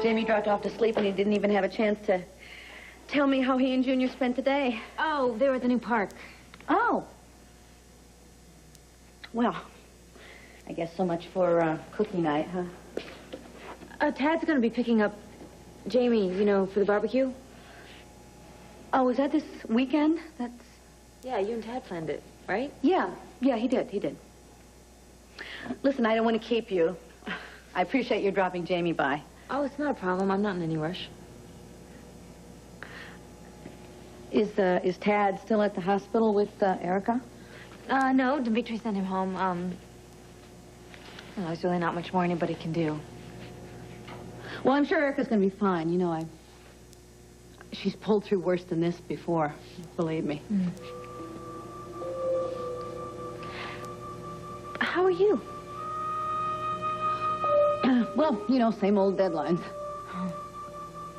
Jamie dropped off to sleep and he didn't even have a chance to tell me how he and Junior spent the day. Oh, they were at the new park. Oh. Well, I guess so much for cookie night, huh? Tad's gonna be picking up Jamie, you know, for the barbecue. Oh, is that this weekend? That's... Yeah, you and Tad planned it, right? Yeah, he did. Listen, I don't want to keep you. I appreciate your dropping Jamie by. Oh, it's not a problem. I'm not in any rush. Is Tad still at the hospital with Erica? No, Dimitri sent him home. Well, there's really not much more anybody can do. Well, I'm sure Erica's going to be fine. You know, she's pulled through worse than this before, believe me. Mm. How are you? Well, you know, same old deadlines.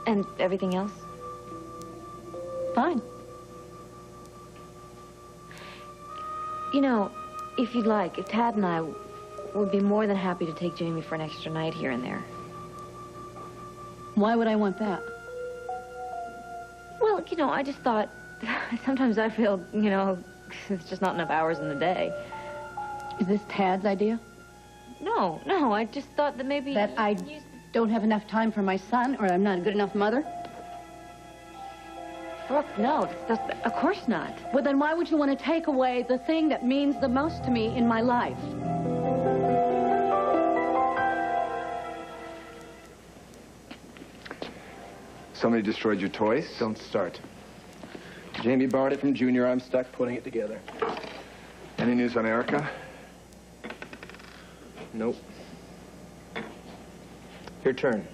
And everything else? Fine. You know, if you'd like, if Tad and I would be more than happy to take Jamie for an extra night here and there. Why would I want that? Well, you know, I just thought, sometimes I feel, you know, it's just not enough hours in the day. Is this Tad's idea? No, I just thought that maybe... That I don't have enough time for my son, or I'm not a good enough mother? Brooke, no, of course not. Well, then why would you want to take away the thing that means the most to me in my life? Somebody destroyed your toys? Don't start. Jamie borrowed it from Junior. I'm stuck putting it together. Any news on Erica? Nope. Your turn.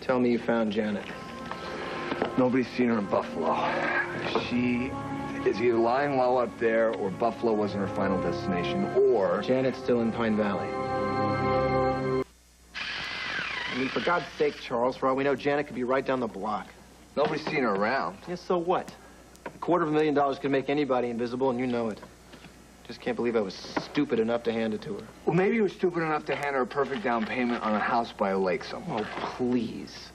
Tell me you found Janet. Nobody's seen her in Buffalo. She is either lying low up there, or Buffalo wasn't her final destination, or... Janet's still in Pine Valley. I mean, for God's sake, Charles, for all we know, Janet could be right down the block. Nobody's seen her around. Yeah, so what? $250,000 could make anybody invisible, and you know it. Just can't believe I was stupid enough to hand it to her. Well, maybe you were stupid enough to hand her a perfect down payment on a house by a lake somewhere. Oh, please.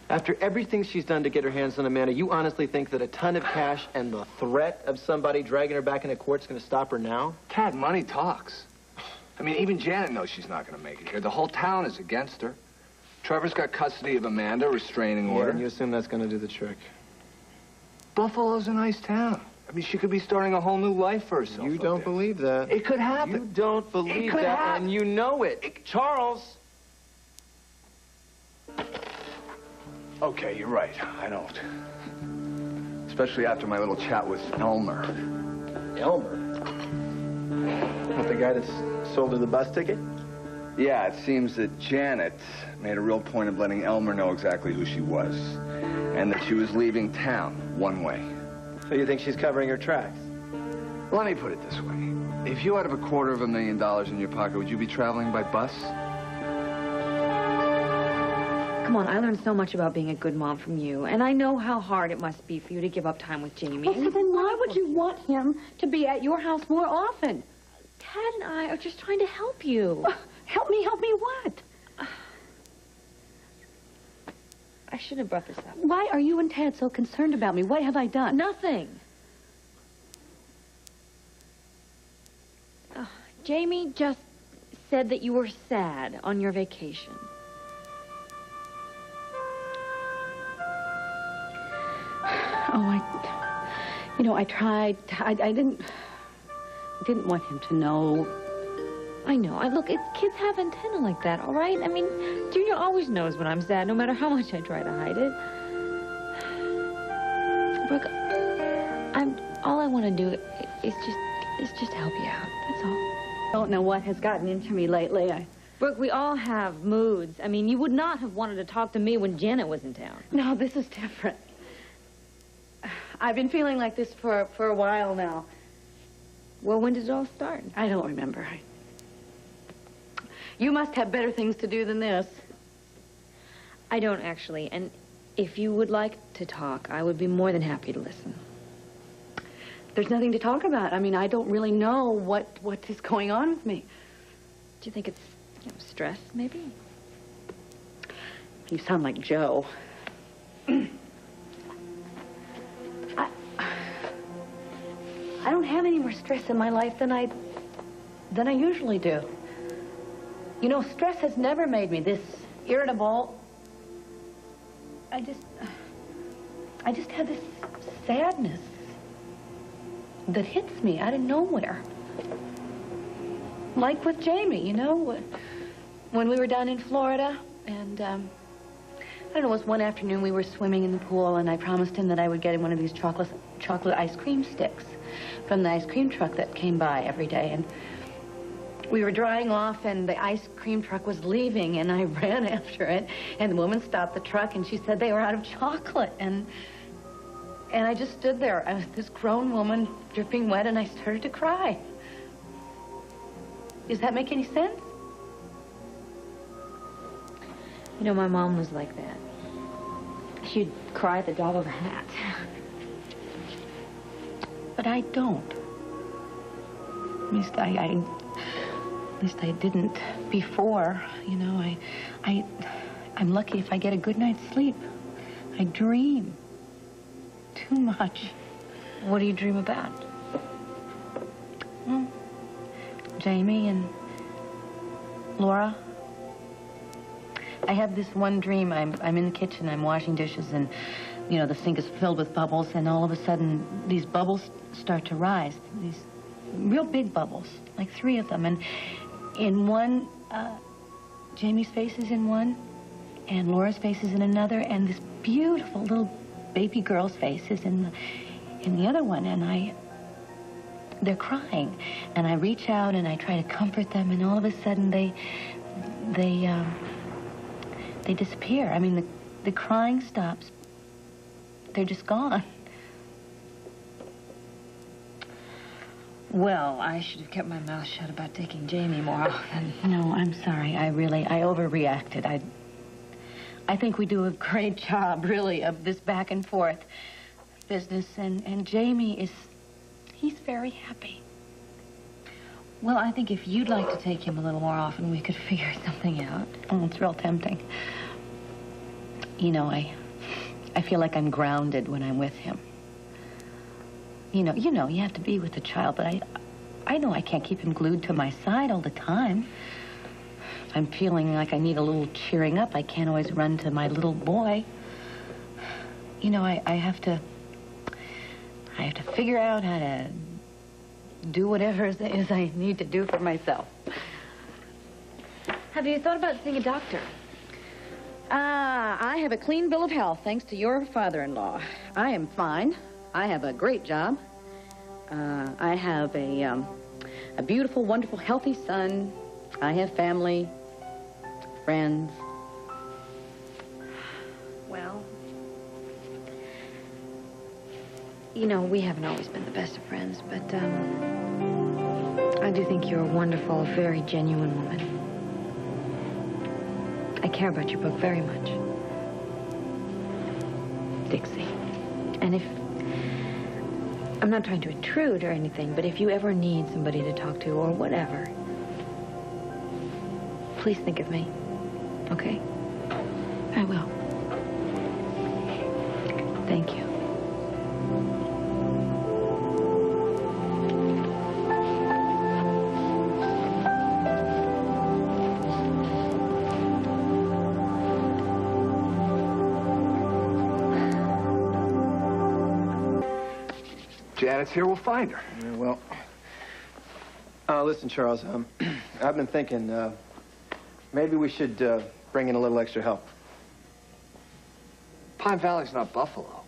After everything she's done to get her hands on Amanda, you honestly think that a ton of cash and the threat of somebody dragging her back into court is going to stop her now? Tad, money talks. I mean, even Janet knows she's not going to make it here. The whole town is against her. Trevor's got custody of Amanda, restraining order. And you assume that's going to do the trick. Buffalo's a nice town. I mean, she could be starting a whole new life for herself. You don't believe that. It could happen. You don't believe that, and you know it. Charles! Okay, you're right. I don't. Especially after my little chat with Elmer. Elmer? Not the guy that's sold her the bus ticket? Yeah, it seems that Janet made a real point of letting Elmer know exactly who she was, and that she was leaving town one way. So you think she's covering her tracks? Let me put it this way. If you had $250,000 in your pocket, would you be traveling by bus? Come on, I learned so much about being a good mom from you, and I know how hard it must be for you to give up time with Jamie. Well, so then why would you want him to be at your house more often? Tad and I are just trying to help you. Help me what? I shouldn't have brought this up. Why are you and Tad so concerned about me? What have I done? Nothing. Jamie just said that you were sad on your vacation. Oh, I tried. I didn't want him to know. I know. Look, kids have antennae like that, all right? I mean, Junior always knows when I'm sad, no matter how much I try to hide it. Brooke, all I want to do is just help you out. That's all. I don't know what has gotten into me lately. Brooke, we all have moods. I mean, you would not have wanted to talk to me when Janet was in town. No, this is different. I've been feeling like this for a while now. Well, when did it all start? I don't remember. You must have better things to do than this. I don't, actually. And if you would like to talk, I would be more than happy to listen. There's nothing to talk about. I mean, I don't really know what is going on with me. Do you think it's, stress, maybe? You sound like Joe. I don't have any more stress in my life than I usually do. You know, stress has never made me this irritable. I just have this sadness that hits me out of nowhere. Like with Jamie, you know, when we were down in Florida, and I don't know, it was one afternoon we were swimming in the pool, and I promised him that I would get him one of these chocolate ice cream sticks from the ice cream truck that came by every day. And we were drying off, and the ice cream truck was leaving, and I ran after it, and the woman stopped the truck, and she said they were out of chocolate, and I just stood there. I was this grown woman, dripping wet, and I started to cry. Does that make any sense? You know, my mom was like that. She'd cry at the drop of a hat. But I don't. At least I didn't before. You know, I'm lucky if I get a good night's sleep. I dream too much. What do you dream about? Well, Jamie and Laura. I have this one dream. I'm in the kitchen, I'm washing dishes, and, you know, the sink is filled with bubbles, and all of a sudden, these bubbles start to rise. These real big bubbles, like 3 of them. And in one, Jamie's face is in one, and Laura's face is in another, and this beautiful little baby girl's face is in the other one, and they're crying. And I reach out and I try to comfort them, and all of a sudden they disappear. I mean, the crying stops. They're just gone. Well, I should have kept my mouth shut about taking Jamie more often. No, I'm sorry. I overreacted. I think we do a great job, really, of this back and forth business, and Jamie he's very happy. Well, I think if you'd like to take him a little more often, we could figure something out. Oh, it's real tempting. You know, I feel like I'm grounded when I'm with him. You know, you have to be with the child, but I know I can't keep him glued to my side all the time. If I'm feeling like I need a little cheering up, I can't always run to my little boy. You know, I have to figure out how to do whatever it is I need to do for myself. Have you thought about seeing a doctor? I have a clean bill of health, thanks to your father-in-law. I am fine. I have a great job. I have a beautiful, wonderful, healthy son. I have family, friends. Well, you know, we haven't always been the best of friends, but I do think you're a wonderful, very genuine woman. I care about your book very much. Dixie. And I'm not trying to intrude or anything, but if you ever need somebody to talk to or whatever, please think of me, okay? I will. Thank you. Janet's here, we'll find her. Yeah, well, listen, Charles, I've been thinking, maybe we should bring in a little extra help. Pine Valley's not Buffalo.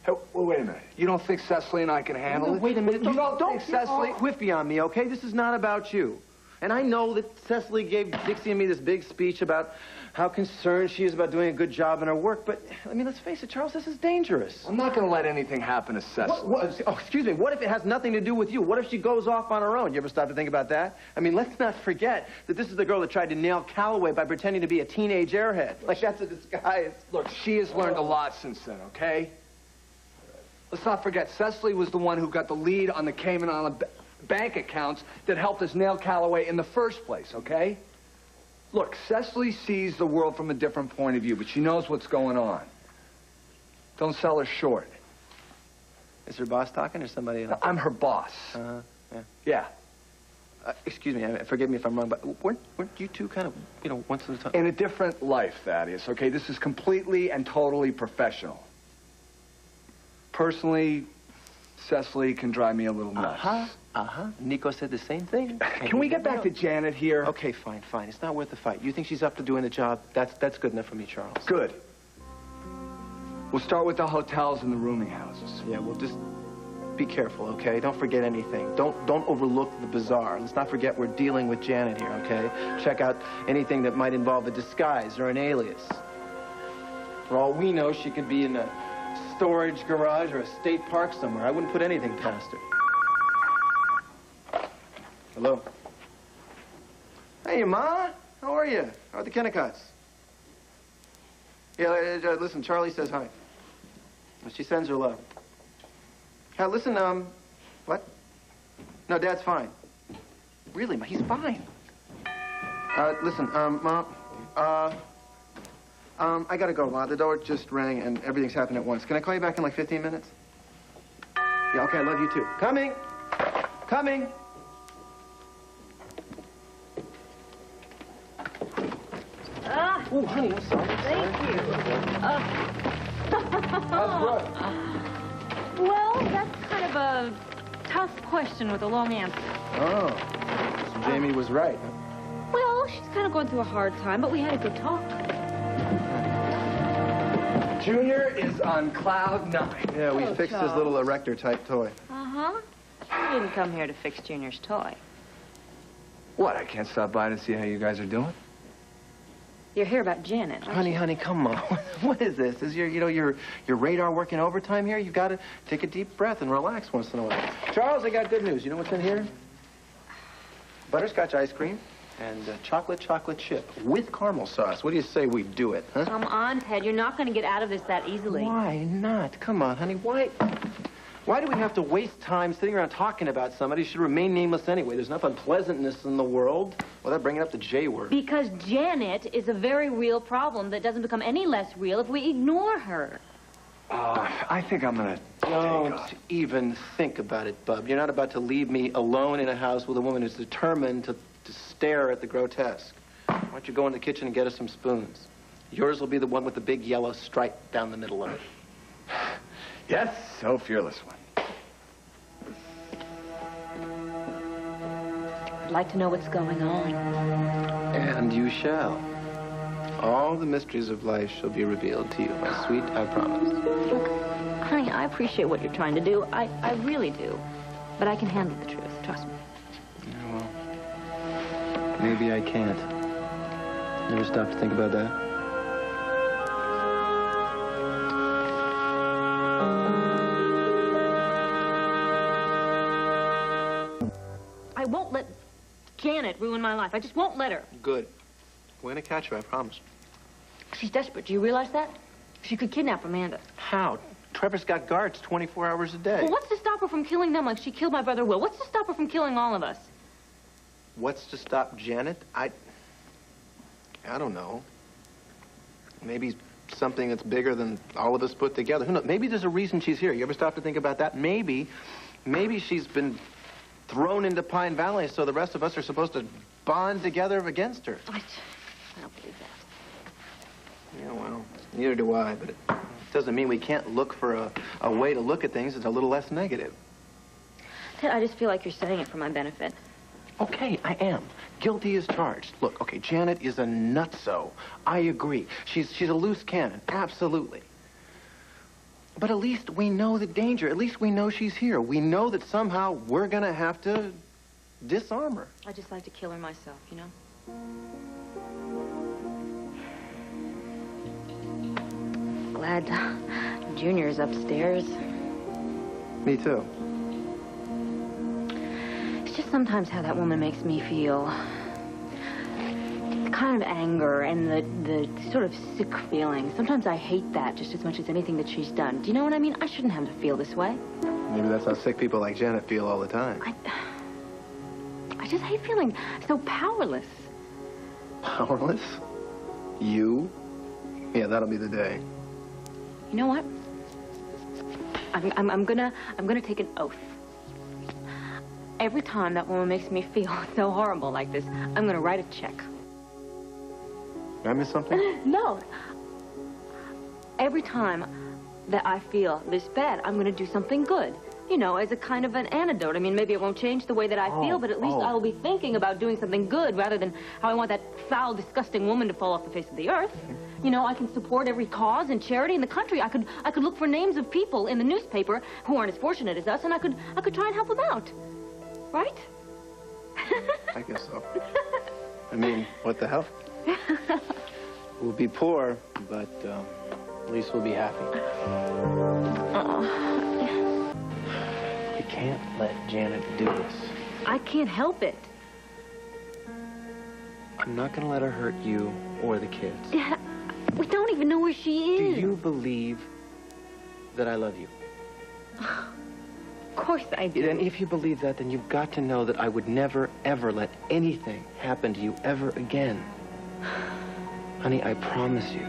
Hey, well, wait a minute. You don't think Cecily and I can handle it? Wait a minute. You don't think Cecily... Don't whiffy on me, okay? This is not about you. And I know that Cecily gave Dixie and me this big speech about how concerned she is about doing a good job in her work, but, I mean, let's face it, Charles, this is dangerous. I'm not going to let anything happen to Cecily. Oh, excuse me, what if it has nothing to do with you? What if she goes off on her own? You ever stop to think about that? I mean, let's not forget that this is the girl that tried to nail Calloway by pretending to be a teenage airhead. Like, that's a disguise. Look, she has learned a lot since then, okay? Let's not forget, Cecily was the one who got the lead on the Cayman Island bank accounts that helped us nail Calloway in the first place, okay? Look, Cecily sees the world from a different point of view, but she knows what's going on. Don't sell her short. Is her boss talking or somebody else? I'm her boss. Yeah. Yeah. Excuse me, forgive me if I'm wrong, but weren't you two kind of, you know, once in a time? In a different life, Thaddeus, okay? This is completely and totally professional. Personally, Cecily can drive me a little nuts. Nico said the same thing. Can we get back to Janet here? Okay, fine. It's not worth the fight. You think she's up to doing the job? That's good enough for me, Charles. Good. We'll start with the hotels and the rooming houses. Yeah, well, just be careful, okay? Don't forget anything. Don't overlook the bizarre. Let's not forget we're dealing with Janet here, okay? Check out anything that might involve a disguise or an alias. For all we know, she could be in a storage garage or a state park somewhere. I wouldn't put anything past her. Hello? Hey, Ma. How are you? How are the Kennicotts? Yeah, listen, Charlie says hi. She sends her love. Listen, what? No, Dad's fine. Really, Ma, he's fine. Listen, Ma, I gotta go, Ma. The door just rang and everything's happened at once. Can I call you back in like 15 minutes? Yeah, okay, I love you too. Coming! Coming! Oh, honey, I'm sorry. Thank you. How's Brooke? Well, that's kind of a tough question with a long answer. Oh, so Jamie was right. Well, she's kind of going through a hard time, but we had a good talk. Junior is on cloud 9. Yeah, we Oh, fixed his Charles. little erector-type toy. Uh-huh. You didn't come here to fix Junior's toy. What, I can't stop by to see how you guys are doing? You're here about Janet, aren't you? Honey, come on. What is this? Is your radar working overtime here? You've got to take a deep breath and relax once in a while. Charles, I got good news. You know what's in here? Butterscotch ice cream and chocolate chip with caramel sauce. What do you say we do it, huh? Come on, Ted. You're not going to get out of this that easily. Why not? Come on, honey. Why do we have to waste time sitting around talking about somebody who should remain nameless anyway? There's enough unpleasantness in the world without bringing up the J word. Because Janet is a very real problem that doesn't become any less real if we ignore her. I think I'm gonna Don't even think about it, Bub. You're not about to leave me alone in a house with a woman who's determined to stare at the grotesque. Why don't you go in the kitchen and get us some spoons? Yours will be the one with the big yellow stripe down the middle of it. Yes, so fearless one. I'd like to know what's going on. And you shall. All the mysteries of life shall be revealed to you, my sweet, I promise. Look, honey, I appreciate what you're trying to do. I really do. But I can handle the truth, trust me. Yeah, well, maybe I can't. Never stop to think about that? I won't let Janet ruin my life. I just won't let her. Good. We're gonna catch her, I promise. She's desperate. Do you realize that? She could kidnap Amanda. How? Trevor's got guards 24 hours a day. Well, what's to stop her from killing them like she killed my brother Will? What's to stop her from killing all of us? What's to stop Janet? I don't know. Maybe something that's bigger than all of us put together. Who knows? Maybe there's a reason she's here. You ever stop to think about that? Maybe she's been thrown into Pine Valley so the rest of us are supposed to bond together against her. I don't believe that. Yeah, well, neither do I, but it doesn't mean we can't look for a way to look at things that's a little less negative. Ted, I just feel like you're saying it for my benefit. Okay, I am. Guilty as charged. Look, okay, Janet is a nutso. I agree. She's a loose cannon, absolutely. But at least we know the danger. At least we know she's here. We know that somehow we're gonna have to disarm her. I just like to kill her myself, you know? Glad Junior's upstairs. Me too. It's just sometimes how that woman makes me feel. The kind of anger and the sort of sick feeling. Sometimes I hate that just as much as anything that she's done. Do you know what I mean? I shouldn't have to feel this way. Maybe that's how sick people like Janet feel all the time. I just hate feeling so powerless. Powerless? You? Yeah, that'll be the day. You know what? I'm gonna take an oath. Every time that woman makes me feel so horrible like this, I'm gonna write a check. Did I miss something? No. Every time that I feel this bad, I'm gonna do something good. You know, as a kind of an antidote. I mean, maybe it won't change the way that I feel, but at least I will be thinking about doing something good rather than how I want that foul, disgusting woman to fall off the face of the earth. You know, I can support every cause and charity in the country. I could look for names of people in the newspaper who aren't as fortunate as us, and I could try and help them out. Right? I guess so. I mean, what the hell? We'll be poor, but at least we'll be happy. You can't let Janet do this. I can't help it. I'm not gonna let her hurt you or the kids. Yeah, we don't even know where she is. Do you believe that I love you? Of course I do. And if you believe that, then you've got to know that I would never, ever let anything happen to you ever again. Honey, I promise you.